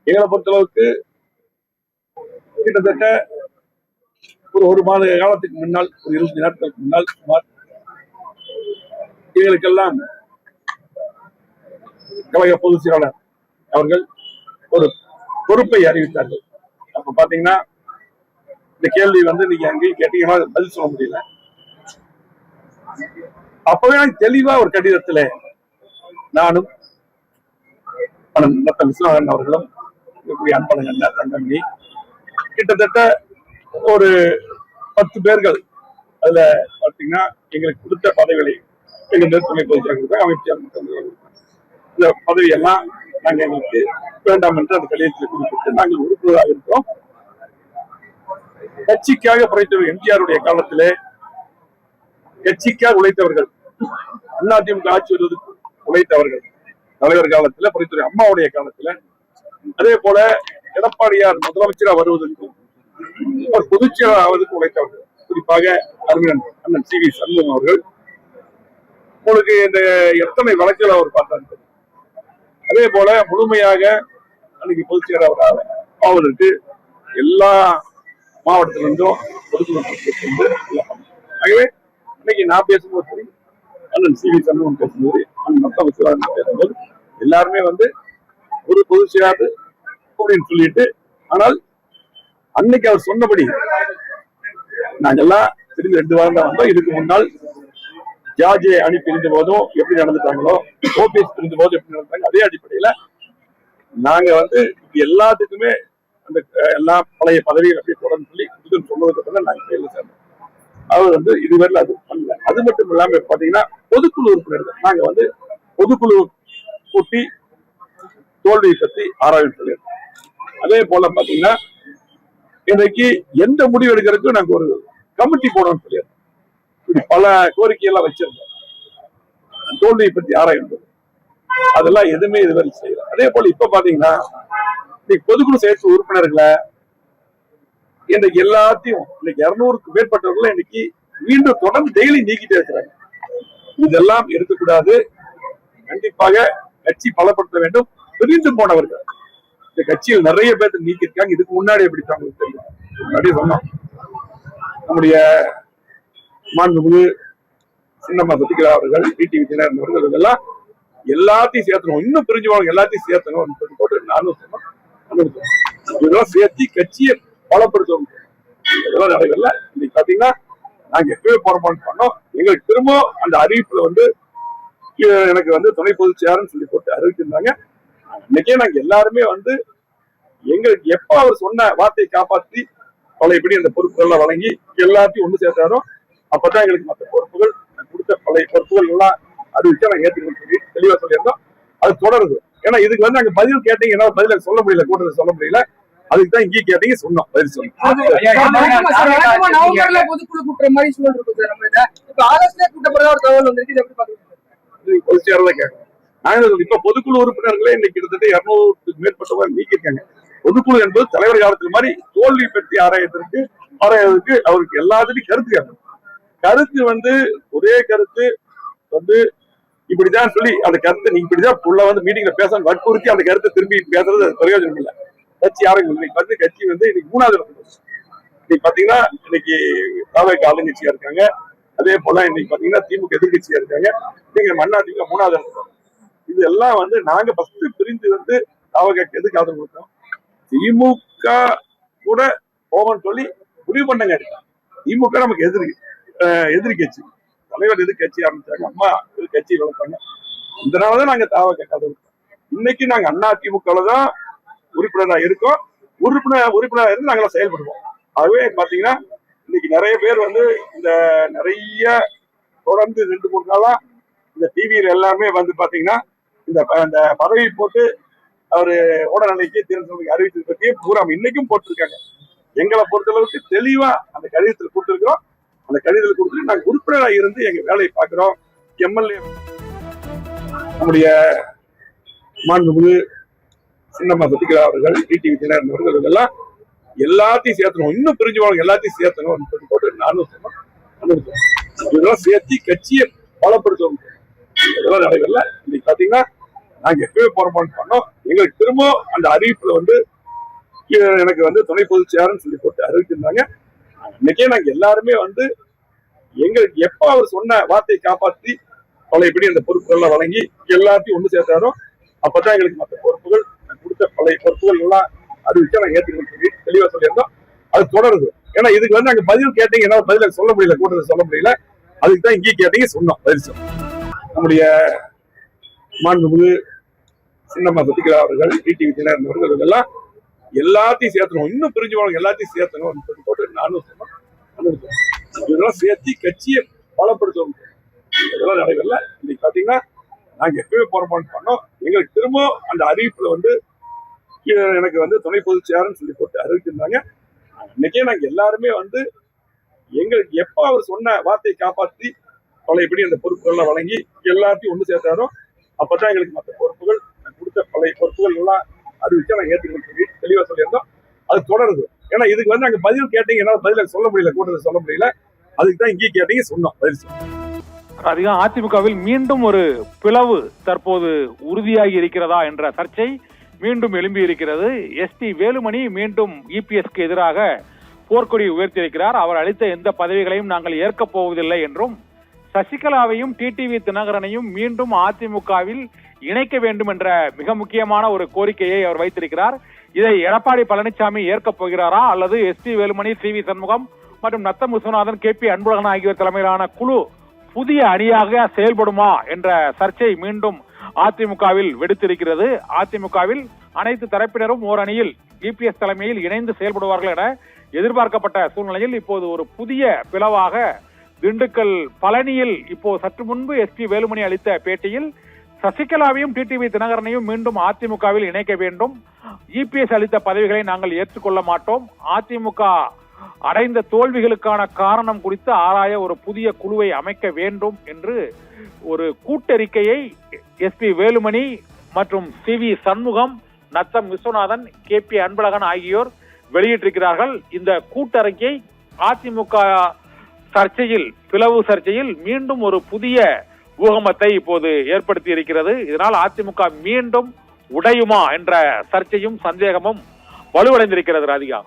எங்களை பொறுத்தளவுக்கு கிட்டத்தட்ட ஒரு மாத காலத்துக்கு முன்னால், ஒரு 20 நாட்களுக்கு முன்னால் சுமார் எங்களுக்கெல்லாம் கழக பொதுச் செயலாளர் அவர்கள் ஒரு பொறுப்பை அறிவித்தார்கள். அப்ப பாத்தீங்கன்னா இந்த கேள்வி நீங்க அங்கேயும் கேட்டீங்கன்னா பதில் சொல்ல முடியல. அப்பவே தெளிவா ஒரு கடிதத்துல நானும் விஸ்வநாதன் அவர்களும் அன்பழகன் தங்கமணி கிட்டத்தட்ட ஒரு 10 பேர்கள் அதுல பாத்தீங்கன்னா எங்களுக்கு கொடுத்த பதவிகளை எங்க துணை பொதுச் செயலாளர் அமைச்சர் இந்த பதவியெல்லாம் நாங்க எங்களுக்கு வேண்டாம் என்று அந்த கடிதத்தில் குறிப்பிட்டு நாங்கள் உறுப்பினராக இருக்கிறோம். கட்சிக்காக புரைத்தவர் எம்ஜிஆருடைய காலத்திலே கட்சிக்காக உழைத்தவர்கள், அதிமுக ஆட்சி வருவதற்கு உழைத்தவர்கள் தலைவர் காலத்துல புரைத்துறை அம்மாவுடைய காலத்துல, அதே போல எடப்பாடியார் முதலமைச்சராக வருவதற்கு ஒரு பொதுச் செயலாளர் ஆவதற்கு உழைத்தவர்கள், குறிப்பாக அண்ணன் சி வி சண்முகம் அவர்கள். உங்களுக்கு இந்த எத்தனை வழக்குகள் அவர் பார்த்தார்கள். அதே போல முழுமையாக அன்னைக்கு பொதுச் செயலாளர் ஆவதற்கு எல்லா மாவட்டத்திலிருந்தும் ஆகவே இன்னைக்கு நான் பேசும்போது சரி, அண்ணன் சி வி சண்முகம் பேசும்போது, மொத்த விசுவாசம் பேசும்போது எல்லாருமே ஒரு பொதுச் செயலாளர் அப்படின்னு சொல்லிட்டு, ஆனால் அன்னைக்கு அவர் சொன்னபடி நாங்கெல்லாம் திரும்பி 2 வாரம் தான் வந்தோம். இதுக்கு முன்னால் ஜார்ஜ் அணி பிரிந்த போதும் எப்படி நடந்துட்டாங்களோ, ஓபிஎஸ் பிரிந்த போதும் எப்படி நடந்தாங்க, அதே அடிப்படையில நாங்க எல்லாத்துக்குமே அந்த எல்லா பழைய பதவிகள் அப்படியே தொடர்ந்து சொல்லி சொன்னதுக்கு நாங்க கையில சேர்ந்தோம். அவர் இதுவரையில் அது பண்ணல. அது மட்டும் இல்லாம பாத்தீங்கன்னா பொதுக்குழு உறுப்பினர்கள் நாங்க பொதுக்குழு கூட்டி தோல்வியை பத்தி ஆராய்ச்சி சொல்லியிருக்கோம். அதே போல பாத்தீங்கன்னா இன்றைக்கு எந்த முடிவு எடுக்கிறதுக்கும் நாங்க ஒரு கமிட்டி போடணும்னு சொல்லியிருக்கோம். இப்படி பல கோரிக்கையெல்லாம் வச்சிருந்தோம். தோல்வியை பத்தி ஆராய்ந்து அதெல்லாம் எதுவுமே இதுவரை செய்யல. அதே போல இப்ப பாத்தீங்கன்னா பொதுக்குழு செயற்குழு உறுப்பினர்களை இன்றைக்கு எல்லாத்தையும் 200க்கு மேற்பட்டவர்களை இன்னைக்கு மீண்டும் தொடர்ந்து டெய்லி நீக்கிட்டே இருக்கிறாங்க. இதெல்லாம் இருக்கக்கூடாது. கண்டிப்பாக கட்சி பலப்படுத்த வேண்டும். பிரிந்து போனவர்கள் இந்த கட்சியில் நிறைய பேர் நீக்கிருக்காங்க. இதுக்கு முன்னாடி எப்படி தெரியும், முன்னாடி சொன்னோம். நம்முடைய மாண்புமிகு சின்னம்மா சசிகலா அவர்கள், டிடிவி தினகரன் அவர்கள் எல்லாம் எல்லாத்தையும் சேர்த்தணும், இன்னும் பிரிஞ்சுவாங்க எல்லாத்தையும் சேர்த்தணும் போட்டு நானும் சொன்னோம். இதெல்லாம் சேர்த்து கட்சியை பலப்படுத்தணும். இதெல்லாம் நடைபெறல. இன்னைக்கு பாத்தீங்கன்னா நாங்க எப்பவே போராட்டம் பண்ணோம். எங்களுக்கு திரும்ப அந்த அறிவிப்புல எனக்கு துணை பொதுச் செயலாளர்னு சொல்லி போட்டு அறிவிச்சிருந்தாங்க. இன்னைக்கே நாங்க எல்லாருமே எங்களுக்கு எப்ப அவர் சொன்ன வார்த்தையை காப்பாற்றி பழையபடி அந்த பொறுப்புகள் எல்லாம் வழங்கி எல்லாத்தையும் ஒண்ணு சேர்த்தாரோ அப்பதான் எங்களுக்கு மற்ற பொறுப்புகள் கொடுத்த பழைய பொறுப்புகள் எல்லாம் அறிவிச்சா நாங்க ஏற்றுக்கணும் சொல்லி தெளிவா சொல்லியிருந்தோம். அது தொடருது. ஏன்னா இதுக்கு நாங்க பதில் கேட்டீங்க, என்ன பதில சொல்ல முடியல, கூட்டத்தை சொல்ல முடியல. அதுக்கு தான் இங்கே கேட்டீங்க, சொன்னோம், பதில் சொன்னோம். பொதுக்குழு கூட்டுற மாதிரி சூழல் இருக்கு சார். நம்ம இப்ப ஆகஸ்ட்ல கூட்டப்படுற ஒரு தகவல் வந்திருக்கு. எப்படி பாக்குறீங்க? பொதுச் செயலாளர் கேட்கணும். நாங்க இப்ப பொதுக்குழு உறுப்பினர்களே இன்னைக்கு கிட்டத்தட்ட 200க்கு மேற்பட்டவர்கள் நீக்கிருக்காங்க. பொதுக்குழு என்பது தலைவர் காலத்துல மாதிரி தோல்வி பற்றி ஆராயறதுக்கு அவருக்கு எல்லாத்துக்கும் கருத்து கேட்கணும். கருத்து ஒரே கருத்து இப்படிதான் சொல்லி அந்த கருத்தை நீங்க இப்படிதான் மீட்டிங்ல பேசணும் வற்புறுத்தி அந்த கருத்தை திரும்பி பேசுறது பிரயோஜனம் இல்லை. கட்சி யாரும் கட்சி இன்னைக்கு 3வது இடத்துல. இன்னைக்கு பாத்தீங்கன்னா இன்னைக்கு தாவேக ஆளுங்கட்சியா இருக்காங்க. அதே போல இன்னைக்கு பாத்தீங்கன்னா திமுக எதிர்கட்சியா இருக்காங்க. நீங்க அதிமுக 3வது இடத்துல. இது எல்லாம் நாங்க ஃபர்ஸ்ட் பிரிந்து தாவேக எதுக்கு ஆதரவு கொடுத்தோம். திமுக கூட போகணும்னு சொல்லி முடிவு பண்ணங்க. திமுக நமக்கு எதிரி கட்சி, தலைவர் எதிர்கட்சி ஆரம்பிச்சாங்க, அம்மா கட்சி வளர்த்தாங்க. இதனாலதான் நாங்க தாவேக ஆதரவு. இன்னைக்கு நாங்க அதிமுக தான் உறுப்பினராக இருக்கோம். உறுப்பினராக இருந்து நாங்க செயல்படுவோம். ஆகவே பாத்தீங்கன்னா இன்னைக்கு நிறைய பேர் இந்த நிறைய தொடர்ந்து 2-3 நாளா இந்த டிவியில எல்லாமே பாத்தீங்கன்னா இந்த பதவி போட்டு அவரு ஓடநிலைக்கு தேர்தல் அறிவித்தது பற்றி பூரா இன்னைக்கும் போட்டிருக்காங்க. எங்களை பொறுத்தளவுக்கு தெளிவா அந்த கடிதத்தில் கொடுத்திருக்கிறோம். அந்த கடிதத்தில் கொடுத்துட்டு நாங்க உறுப்பினராக இருந்து எங்க வேலையை பார்க்கிறோம். எம்எல்ஏ நம்முடைய மாண்புமிகு சின்னம்மா சசிகலா அவர்கள், டிடிவி தினகரன் அவர்கள் எல்லாம் எல்லாத்தையும் சேர்த்தணும், இன்னும் பிரிஞ்சுவாங்க எல்லாத்தையும் சேர்த்தணும் போட்டு நானும் சொன்னோம். இதெல்லாம் சேர்த்து கட்சியை பலப்படுத்தணும். இதெல்லாம் நடைபெறல. இன்னைக்கு பாத்தீங்கன்னா நாங்க எப்பவே போராட்டம் பண்ணோம். எங்களுக்கு திரும்ப அந்த அறிவிப்புல வந்து எனக்கு வந்து துணை பொதுச் செயலாளர்னு சொல்லி போட்டு அறிவிச்சிருந்தாங்க. இன்னைக்கே நாங்க எல்லாருமே வந்து எங்களுக்கு எப்ப அவர் சொன்ன வார்த்தையை காப்பாற்றி பழையபடி அந்த பொறுப்புகள் வழங்கி எல்லாத்தையும் ஒண்ணு சேர்த்தாரோ அப்பதான் எங்களுக்கு மற்ற பொறுப்புகள் கொடுத்த பழைய பொறுப்புகள் எல்லாம் அறிவிச்சா நாங்க ஏற்றுக்கணும் சொல்லி தெளிவா சொல்லியிருந்தோம். அது தொடருது. ஏன்னா இதுக்கு வந்து நாங்க பதில் கேட்டீங்க, என்ன பதில சொல்ல முடியல, கூட்டத்தை சொல்ல முடியல. அதுக்கு தான் இங்கேயே கேட்டீங்க, சொன்னோம் பதில் சொன்னோம். நம்முடைய மாண்புமிகு சின்னம்மா சசிகலா அவர்கள், டிடிவி தினகரன் அவர்கள் எல்லாம் எல்லாத்தையும் சேர்த்தணும், இன்னும் பிரிஞ்சு போனவங்க எல்லாத்தையும் சேர்த்தணும் போட்டு நானும் சொன்னோம். இதெல்லாம் சேர்த்து கட்சியை பலப்படுத்தணும். இதெல்லாம் நடைபெறல. இன்னைக்கு பாத்தீங்கன்னா நாங்க எப்பவே போராட்டம் பண்ணோம். எங்களுக்கு திரும்ப அந்த அறிவிப்புல வந்து எனக்கு வந்து துணை பொதுச் செயலாளர்னு சொல்லி போட்டு அறிவிச்சிருந்தாங்க. இன்னைக்கே நாங்க எல்லாருமே வந்து எங்களுக்கு எப்ப அவர் சொன்ன வார்த்தையை காப்பாற்றி பழையபடி அந்த பொறுப்புகள் வழங்கி எல்லாத்தையும் ஒண்ணு சேர்த்தாரோ அப்பதான் எங்களுக்கு மற்ற பொறுப்புகள் கொடுத்த பழைய பொறுப்புகள் எல்லாம் அறிவிச்சா நாங்க ஏற்றுக்கணும் சொல்லி தெளிவா சொல்லியிருந்தோம். அது தொடருது. ஏன்னா இதுக்கு வந்து நாங்க பதில் கேட்டீங்க, என்ன பதில சொல்ல முடியல, கூட்டத்தை சொல்ல முடியல. அதுக்கு தான் இங்கேயே கேட்டீங்க, சொன்னோம் பதில் சொன்னோம். அதிகம் அதிமுகவில் மீண்டும் ஒரு பிளவு தற்போது உறுதியாகி இருக்கிறதா என்ற சர்ச்சை மீண்டும் எழும்பி இருக்கிறது. எஸ்பி வேலுமணி மீண்டும் இபிஎஸ்க்கு எதிராக போர்க்கொடி உயர்த்தியிருக்கிறார். அவர் அளித்த எந்த பதவிகளையும் நாங்கள் ஏற்கப் போவதில்லை என்றும், சசிகலாவையும் டிடிவி தினகரனையும் மீண்டும் அதிமுகவில் இணைக்க வேண்டும் என்ற மிக முக்கியமான ஒரு கோரிக்கையை அவர் வைத்திருக்கிறார். இதை எடப்பாடி பழனிசாமி ஏற்கப் போகிறாரா அல்லது எஸ்பி வேலுமணி, சி.வி. சண்முகம் மற்றும் நத்தம் விஸ்வநாதன், கே.பி. அன்பழகன் ஆகியோர் தலைமையிலான குழு புதிய அணியாக செயல்படுமா என்ற சர்ச்சை மீண்டும் அதிமுகவில் வெடித்திருக்கிறது. அதிமுகவில் அனைத்து தரப்பினரும் ஓர் அணியில் இபிஎஸ் தலைமையில் இணைந்து செயல்படுவார்கள் என எதிர்பார்க்கப்பட்ட சூழ்நிலையில் இப்போது ஒரு புதிய பிளவாக திண்டுக்கல் பழனியில் இப்போ சற்று முன்பு எஸ்பி வேலுமணி அளித்த பேட்டியில் சசிகலாவையும் டிடிவி தினகரனையும் மீண்டும் அதிமுகவில் இணைக்க வேண்டும், இபிஎஸ் அளித்த பதவிகளை நாங்கள் ஏற்றுக்கொள்ள மாட்டோம், அதிமுக அடைந்த தோல்விகளுக்கான காரணம் குறித்து ஆராய ஒரு புதிய குழுவை அமைக்க வேண்டும் என்று ஒரு கூட்டறிக்கையை எஸ்பி வேலுமணி மற்றும் சி.வி. சண்முகம், நத்தம் விஸ்வநாதன், கே.பி. அன்பழகன் ஆகியோர் வெளியிட்டிருக்கிறார்கள். இந்த கூட்டறிக்கை அதிமுக சர்ச்சையில், பிளவு சர்ச்சையில் மீண்டும் ஒரு புதிய ஊகமத்தை இப்போது ஏற்படுத்தி இருக்கிறது. இதனால் அதிமுக மீண்டும் உடையுமா என்ற சர்ச்சையும் சந்தேகமும் வலுவடைந்திருக்கிறது. ராதிகா.